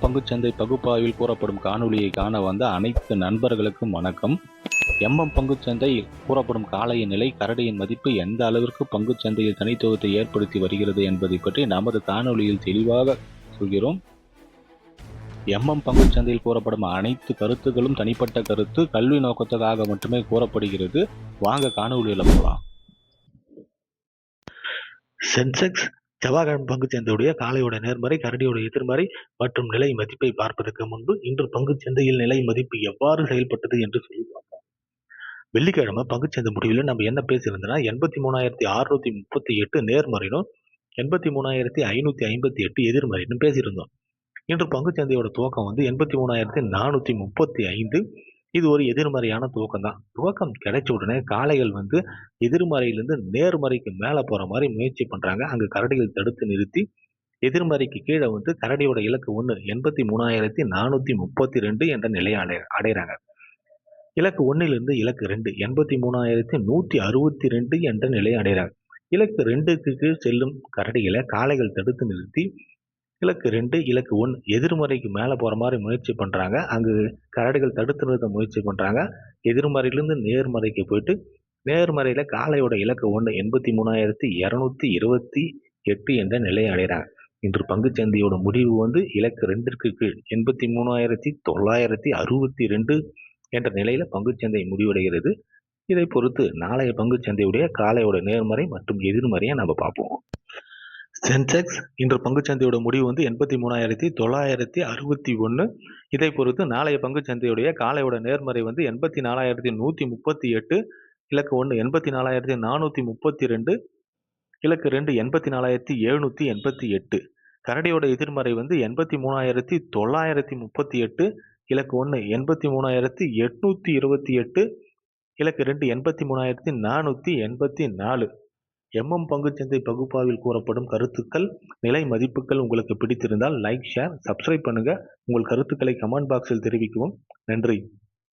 பங்குச்சந்தை பகுப்பாய்வில் கூறப்படும் காணொளியை காண வந்த அனைத்து நண்பர்களுக்கும் வணக்கம். பங்குச்சந்தை கூறப்படும் காளையின் நிலை, கரடியின் மதிப்பு எந்த அளவிற்கு பங்குச்சந்தையில் தனித்துவத்தை ஏற்படுத்தி வருகிறது என்பதை பற்றி நமது காணொளியில் தெளிவாக சொல்கிறோம். பங்குச்சந்தையில் கூறப்படும் அனைத்து கருத்துக்களும் தனிப்பட்ட கருத்து, கல்வி நோக்கத்துக்காக மட்டுமே கூறப்படுகிறது. வாங்க காணொளியில் போகலாம். சென்செக்ஸ் செவ்வாய்க்கிழமை பங்குச்சந்தையுடைய காலையோட நேர்மறை, கரடியோட எதிர்மறை மற்றும் நிலை மதிப்பை பார்ப்பதற்கு முன்பு இன்று பங்குச்சந்தையில் நிலை மதிப்பு எவ்வாறு செயல்பட்டது என்று சொல்லி பார்ப்போம். வெள்ளிக்கிழமை பங்குச்சந்தை முடிவில் நம்ம என்ன பேசியிருந்தோம்னா 83,638 நேர்மறைனும் 83,558 எதிர்மறைனும் பேசியிருந்தோம். இன்று பங்குச்சந்தையோட துவக்கம் 83,435. இது ஒரு எதிர்மறையான துவக்கம் தான். துவக்கம் கிடைச்ச உடனே காளைகள் எதிர்மறையிலிருந்து நேர்மறைக்கு மேலே போற மாதிரி முயற்சி பண்றாங்க. அங்கு கரடிகள் தடுத்து நிறுத்தி எதிர்மறைக்கு கீழே கரடியோட இலக்கு 1 83,432 என்ற நிலையை அடைகிறாங்க. இலக்கு 1லிருந்து இலக்கு 2 83,162 என்ற நிலையை அடைகிறாங்க. இலக்கு 2க்கு கீழ் செல்லும் கரடிகளை காளைகள் தடுத்து நிறுத்தி இலக்கு 2, இலக்கு 1 எதிர்மறைக்கு மேலே போகிற மாதிரி முயற்சி பண்ணுறாங்க. அங்கு கரடிகள் தடுத்து நிறுத்த முயற்சி பண்ணுறாங்க. எதிர்மறையிலிருந்து நேர்மறைக்கு போயிட்டு நேர்மறையில் காளையோட இலக்கு 1 83,228 என்ற நிலையை அடைகிறாங்க. இன்று பங்குச்சந்தையோட முடிவு இலக்கு 2ற்கு கீழ் 83,962 என்ற நிலையில் பங்குச்சந்தை முடிவடைகிறது. இதை பொறுத்து நாளைய பங்குச்சந்தையுடைய காளையோட நேர்மறை மற்றும் எதிர்மறையை நம்ம பார்ப்போம். சென்செக்ஸ் இன்று பங்குச்சந்தையோட முடிவு 83,961. இதை பொறுத்து நாளைய பங்குச்சந்தையுடைய காலையோட நேர்மறை 84,138, இலக்கு 1 84,432, இலக்கு 2 84,788. கரடியோட எதிர்மறை 83,938, இலக்கு 1 83,828, இலக்கு 2 83,484. பங்குச்சந்தை பகுப்பாய்வில் கூறப்படும் கருத்துக்கள், நிலை மதிப்புகள் உங்களுக்கு பிடித்திருந்தால் லைக், ஷேர், சப்ஸ்கிரைப் பண்ணுங்க. உங்கள் கருத்துக்களை கமெண்ட் பாக்ஸில் தெரிவிக்கவும். நன்றி.